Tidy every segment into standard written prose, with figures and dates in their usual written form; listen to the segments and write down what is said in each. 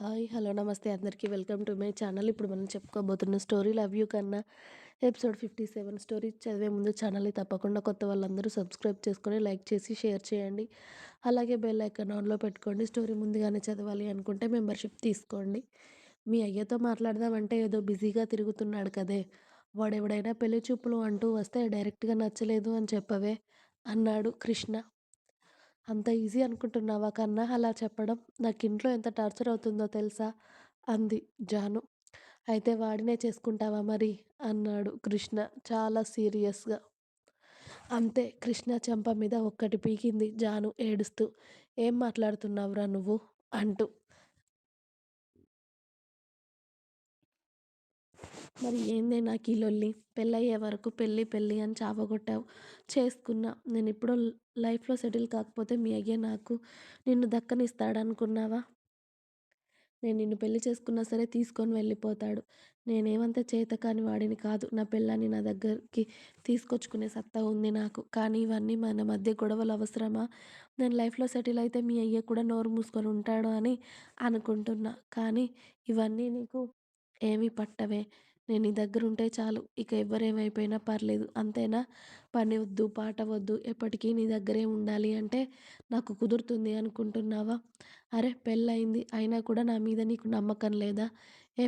Hi! Hello! నమస్తే అందరికీ. Welcome to my channel. ఇప్పుడు మనం చెప్పుకోబోతున్న స్టోరీ 'లవ్ యూ కన్నా' ఎపిసోడ్ 57. స్టోరీ చదివే ముందు ఛానల్‌ని తప్పకుండా కొత్త వాళ్ళందరూ సబ్స్క్రైబ్ చేసుకొని, లైక్ చేసి, షేర్ చేయండి. అలాగే బెల్ ఐకాన్ ఆన్‌లో పెట్టుకోండి. స్టోరీ ముందుగానే చదవాలి అనుకుంటే మెంబర్‌షిప్ తీసుకోండి. మీ అయ్యతో మాట్లాడదామంటే ఏదో బిజీగా తిరుగుతున్నాడు కదే! వాడెవడైనా పెళ్లి చూపులు అంటూ వస్తే డైరెక్ట్‌గా నచ్చలేదు అని చెప్పవే అన్నాడు కృష్ణ. అంత ఈజీ అనుకుంటున్నావా కన్నా అలా చెప్పడం? నాకింట్లో ఎంత టార్చర్ అవుతుందో తెలుసా? అంది జాను. అయితే వాడినే చేసుకుంటావా మరి? అన్నాడు కృష్ణ చాలా సీరియస్‌గా. అంతే కృష్ణ చెంప మీద ఒక్కటి పీకింది జాను ఏడుస్తూ. ఏం మాట్లాడుతున్నావురా నువ్వు? అంటూ. మరి ఏందే నాకీ లొల్లి? పెళ్ళయ్యే వరకు పెళ్లి పెళ్లి అని చావగొట్టావు. చేసుకున్నా. నేనిప్పుడు లైఫ్‌లో సెటిల్ కాకపోతే మీ అయ్య నాకు నిన్ను దక్కనిస్తాడనుకున్నావా? నేను నిన్ను పెళ్లి చేసుకున్నా సరే తీసుకొని వెళ్ళిపోతాడు. నేనేమంత చేతకాని వాడిని కాదు. నా పెళ్ళాన్ని నా దగ్గరికి తీసుకొచ్చుకునే సత్తా ఉంది నాకు. కానీ ఇవన్నీ మన మధ్య గొడవలు అవసరమా? నేను లైఫ్‌లో సెటిల్ అయితే మీ అయ్య కూడా నోరు మూసుకొని ఉంటాడు అని అనుకుంటున్నా. కానీ ఇవన్నీ నీకు ఏమీ పట్టవే. నేను నీ దగ్గరుంటే చాలు. ఇక ఎవ్వరేమైపోయినా పర్లేదు. అంతేనా? పని వద్దు, పాట వద్దు, ఎప్పటికీ నీ దగ్గరే ఉండాలి అంటే నాకు కుదురుతుంది అనుకుంటున్నావా? అరె! పెళ్ళయింది. అయినా కూడా నా మీద నీకు నమ్మకం లేదా?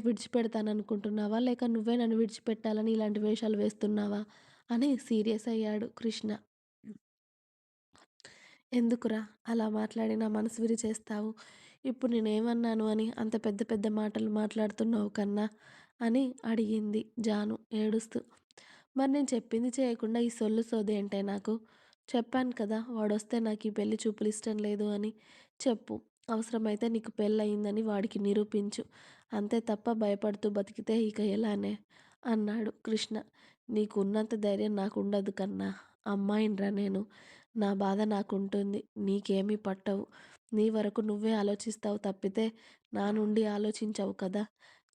విడిచిపెడతాననుకుంటున్నావా? లేక నువ్వే నన్ను విడిచిపెట్టాలని ఇలాంటి వేషాలు వేస్తున్నావా? అని సీరియస్ అయ్యాడు కృష్ణ. ఎందుకురా అలా మాట్లాడి నా మనసు విరిచేస్తావు? ఇప్పుడు నేనేమన్నాను అని అంత పెద్ద పెద్ద మాటలు మాట్లాడుతున్నావు కన్నా? అని అడిగింది జాను ఏడుస్తూ. మరి నేను చెప్పింది చేయకుండా ఈ సొల్లు సోదేంటే నాకు? చెప్పాను కదా వాడొస్తే నాకీ పెళ్లి చూపులు ఇష్టం లేదు అని. చెప్పు. అవసరమైతే నీకు పెళ్ళయిందని వాడికి నిరూపించు. అంతే తప్ప భయపడుతూ బతికితే ఇక ఎలానే? అన్నాడు కృష్ణ. నీకున్నంత ధైర్యం నాకుండదు కన్నా. అమ్మాయినిరా నేను. నా బాధ నాకుంటుంది. నీకేమీ పట్టవు. నీ వరకు నువ్వే ఆలోచిస్తావు తప్పితే నా నుండి ఆలోచించవు కదా!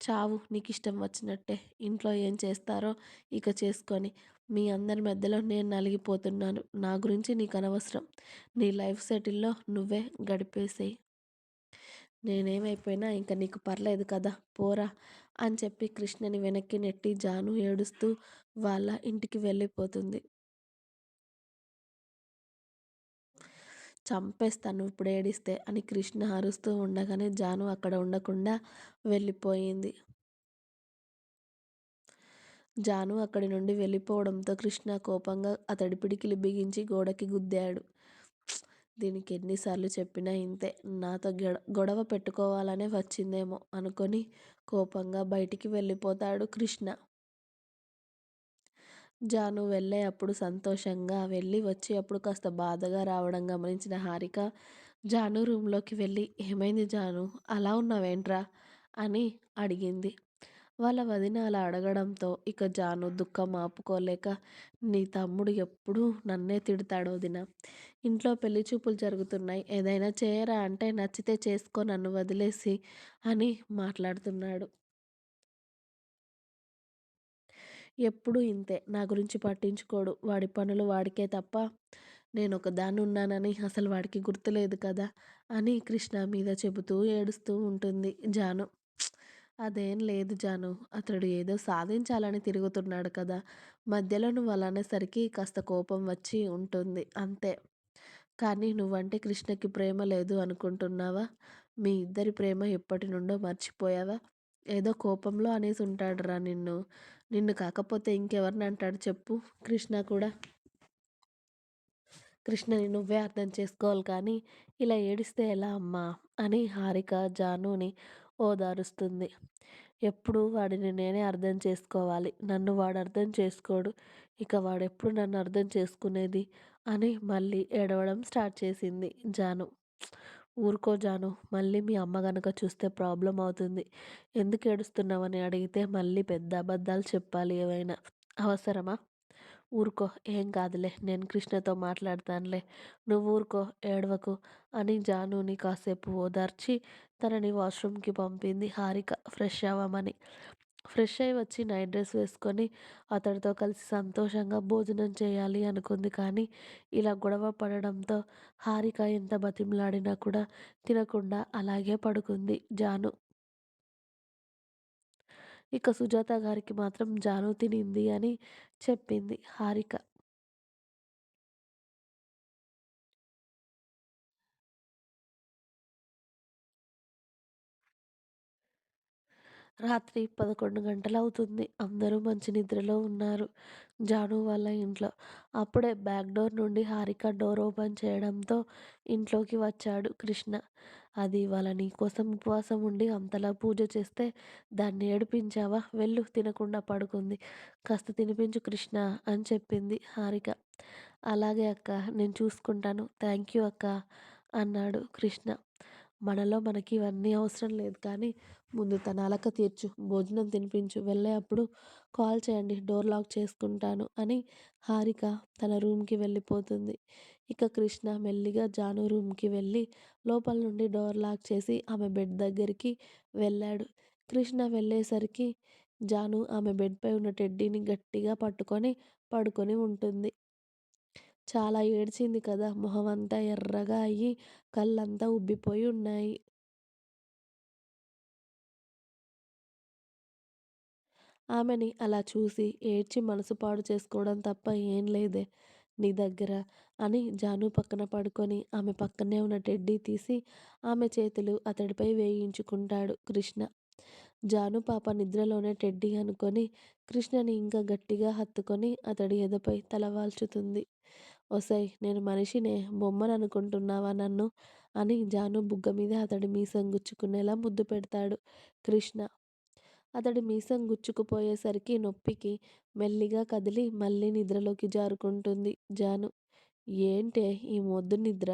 చావు నీకిష్టం వచ్చినట్టే. ఇంట్లో ఏం చేస్తారో ఇక చేసుకొని. మీ అందరి మధ్యలో నేను నలిగిపోతున్నాను. నా గురించి నీకనవసరం. నీ లైఫ్ సెటిల్‌లో నువ్వే గడిపేసేయి. నేనేమైపోయినా ఇంక నీకు పర్లేదు కదా! పోరా! అని చెప్పి కృష్ణని వెనక్కి నెట్టి జాను ఏడుస్తూ వాళ్ళ ఇంటికి వెళ్ళిపోతుంది. చంపేస్తాను నువ్విప్పుడు ఏడిస్తే అని కృష్ణ అరుస్తూ ఉండగానే జాను అక్కడ ఉండకుండా వెళ్ళిపోయింది. జాను అక్కడి నుండి వెళ్ళిపోవడంతో కృష్ణ కోపంగా అతడి పిడికిలి బిగించి గోడకి గుద్దాడు. దీనికి ఎన్నిసార్లు చెప్పినా ఇంతే. నాతో గొడవ పెట్టుకోవాలనే వచ్చిందేమో అనుకొని కోపంగా బయటికి వెళ్ళిపోతాడు కృష్ణ. జాను వెళ్ళే అప్పుడు సంతోషంగా వెళ్ళి వచ్చి అప్పుడు కాస్త బాధగా రావడం గమనించిన హారిక జాను రూమ్‌లోకి వెళ్ళి "ఏమైంది జాను? అలా ఉన్నావేంట్రా?" అని అడిగింది. వాళ్ళ వదిన అలా అడగడంతో ఇక జాను దుఃఖం ఆపుకోలేక "నీ తమ్ముడు ఎప్పుడూ నన్నే తిడతాడు వదిన. ఇంట్లో పెళ్లి చూపులు జరుగుతున్నాయి. ఏదైనా చేయరా అంటే నచ్చితే చేసుకో నన్ను వదిలేసి" అని మాట్లాడుతున్నాడు. ఎప్పుడూ ఇంతే. నా గురించి పట్టించుకోడు. వాడి పనులు వాడికే తప్ప నేనొకదాన్నున్నానని అసలు వాడికి గుర్తులేదు కదా! అని కృష్ణ మీద చెబుతూ ఏడుస్తూ ఉంటుంది జాను. అదేం లేదు జాను. అతడు ఏదో సాధించాలని తిరుగుతున్నాడు కదా! మధ్యలో నువ్వు అలా అనేసరికి కాస్త కోపం వచ్చి ఉంటుంది అంతే. కానీ నువ్వంటే కృష్ణకి ప్రేమ లేదు అనుకుంటున్నావా? మీ ఇద్దరి ప్రేమ ఎప్పటినుండో మర్చిపోయావా? ఏదో కోపంలో అనేసుంటాడురా నిన్ను. నిన్ను కాకపోతే ఇంకెవరినంటాడు చెప్పు? కృష్ణ కూడా. కృష్ణని నువ్వే అర్థం చేసుకోవాలి కానీ, ఇలా ఏడిస్తే ఎలా అమ్మా? అని హారిక జానుని ఓదారుస్తుంది. ఎప్పుడు వాడిని నేనే అర్థం చేసుకోవాలి. నన్ను వాడు అర్థం చేసుకోడు. ఇక వాడెప్పుడు నన్ను అర్థం చేసుకునేది? అని మళ్ళీ ఏడవడం స్టార్ట్ చేసింది జాను. ఊరుకో జాను. మళ్ళీ మీ అమ్మ గనక చూస్తే ప్రాబ్లమ్ అవుతుంది. ఎందుకు ఏడుస్తున్నావని అడిగితే మళ్ళీ పెద్ద అబద్ధాలు చెప్పాలి ఏవైనా. అవసరమా? ఊరుకో ఏం కాదులే. నేను కృష్ణతో మాట్లాడతానులే. నువ్వు ఊరుకో ఏడవకు అని జానుని కాసేపు ఓదార్చి తనని వాష్‌రూమ్‌కి పంపింది హారిక ఫ్రెష్ అవ్వమని. ఫ్రెష్ అయ్యి వచ్చి నైట్ డ్రెస్ వేసుకొని అతడితో కలిసి సంతోషంగా భోజనం చేయాలి అనుకుంది. కానీ ఇలా గొడవ పడడంతో హారిక ఎంత బతిమలాడినా కూడా తినకుండా అలాగే పడుకుంది జాను. ఇక సుజాత గారికి మాత్రం జాను తినింది అని చెప్పింది హారిక. రాత్రి 11 గంటలవుతుంది. అందరూ మంచి నిద్రలో ఉన్నారు. జాను వాళ్ళ ఇంట్లో. అప్పుడే బ్యాక్ డోర్ నుండి హారిక డోర్ ఓపెన్ చేయడంతో ఇంట్లోకి వచ్చాడు కృష్ణ. అది ఇవాళ నీకోసం ఉపవాసం ఉండి అంతలా పూజ చేస్తే దాన్ని ఏడిపించావా? వెళ్ళు తినకుండా పడుకుంది. కాస్త తినిపించు కృష్ణ అని చెప్పింది హారిక. అలాగే అక్క నేను చూసుకుంటాను. థ్యాంక్ యూ అక్క అన్నాడు కృష్ణ. మనలో మనకి ఇవన్నీ అవసరం లేదు కానీ ముందు తన అలక తీర్చు, భోజనం తినిపించు, వెళ్ళే అప్పుడు కాల్ చేయండి, డోర్ లాక్ చేసుకుంటాను అని హారిక తన రూమ్‌కి వెళ్ళిపోతుంది. ఇక కృష్ణ మెల్లిగా జాను రూమ్‌కి వెళ్ళి లోపల నుండి డోర్ లాక్ చేసి ఆమె బెడ్ దగ్గరికి వెళ్ళాడు. కృష్ణ వెళ్ళేసరికి జాను ఆమె బెడ్‌పై ఉన్న టెడ్డీని గట్టిగా పట్టుకొని పడుకొని ఉంటుంది. చాలా ఏడ్చింది కదా! మొహమంతా ఎర్రగా అయ్యి కళ్ళంతా ఉబ్బిపోయి ఉన్నాయి. ఆమెని అలా చూసి ఏడ్చి మనసు పాడు చేసుకోవడం తప్ప ఏం లేదే నీ దగ్గర అని జాను పక్కన పడుకొని ఆమె పక్కనే ఉన్న టెడ్డీ తీసి ఆమె చేతులు అతడిపై వేయించుకుంటాడు కృష్ణ. జాను పాప నిద్రలోనే టెడ్డీ అనుకొని కృష్ణని ఇంకా గట్టిగా హత్తుకొని అతడి ఎదపై తలవాల్చుతుంది. ఒసై నేను మనిషినే బొమ్మననుకుంటున్నావా నన్ను అని జాను బుగ్గ మీద అతడి మీసం గుచ్చుకునేలా ముద్దు పెడతాడు కృష్ణ. అతడి మీసం గుచ్చుకుపోయేసరికి నొప్పికి మెల్లిగా కదిలి మళ్ళీ నిద్రలోకి జారుకుంటుంది జాను. ఏంటే ఈ మొద్దు నిద్ర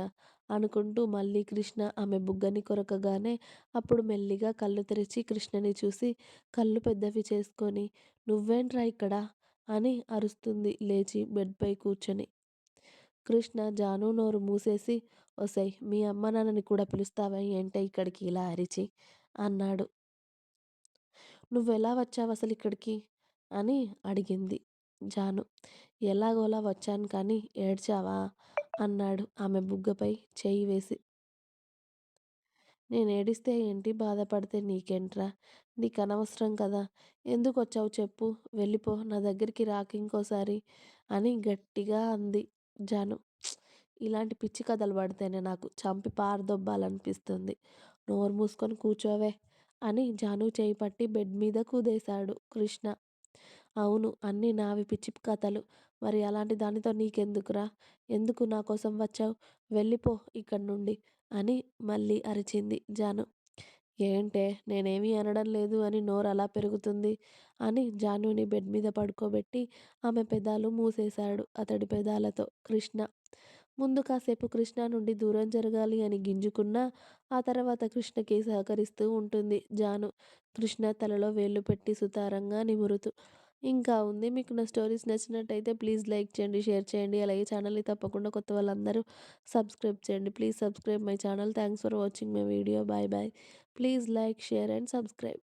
అనుకుంటూ మళ్ళీ కృష్ణ ఆమె బుగ్గని కొరకగానే అప్పుడు మెల్లిగా కళ్ళు తెరిచి కృష్ణని చూసి కళ్ళు పెద్దవి చేసుకొని నువ్వేంట్రా ఇక్కడ అని అరుస్తుంది లేచి బెడ్పై కూర్చొని. కృష్ణ జాను నోరు మూసేసి ఒసై మీ అమ్మ నాన్నని కూడా పిలుస్తావా ఏంటే ఇక్కడికి ఇలా అరిచి అన్నాడు. "నువ్వెలా వచ్చావసలిక్కడికి?" అని అడిగింది జాను. "ఎలాగోలా వచ్చాను కానీ ఏడ్చావా?" అన్నాడు ఆమె బుగ్గపై చెయ్యి వేసి. నేనేడిస్తే ఏంటి? బాధపడితే నీకేంట్రా? నీకనవసరం కదా! ఎందుకొచ్చావు చెప్పు? వెళ్ళిపో. నా దగ్గరికి రాకింకోసారి అని గట్టిగా అంది జాను. ఇలాంటి పిచ్చి కథలు పడితేనే నాకు చంపి పారదొబ్బాలనిపిస్తుంది. నోరు మూసుకొని కూర్చోవే అని జాను చేయి పట్టి బెడ్ మీద కుదేశాడు కృష్ణ. అవును. అన్నీ నావి పిచ్చి కథలు. మరి అలాంటి దానితో నీకెందుకురా? ఎందుకు నా కోసం వచ్చావు? వెళ్ళిపో ఇక్కడి నుండి అని మళ్ళీ అరిచింది జాను. ఏంటే నేనేమీ అనడం లేదు అని నోరలా పెరుగుతుంది అని జానుని బెడ్ మీద పడుకోబెట్టి ఆమె పెదాలు మూసేశాడు అతడి పెదాలతో కృష్ణ. ముందు కాసేపు కృష్ణ నుండి దూరం జరగాలి అని గింజుకున్నా ఆ తర్వాత కృష్ణకి సహకరిస్తూ ఉంటుంది జాను. కృష్ణ తలలో వేళ్ళు పెట్టి సుతారంగా నిమురుతూ. ఇంకా ఉంది. మీకు నా స్టోరీస్ నచ్చినట్టయితే ప్లీజ్ లైక్ చేయండి, షేర్ చేయండి. అలాగే ఛానల్‌ని తప్పకుండా కొత్త వాళ్ళందరూ సబ్స్క్రైబ్ చేయండి. Please subscribe my channel. Thanks for watching my video. Bye bye. Please like, share and subscribe.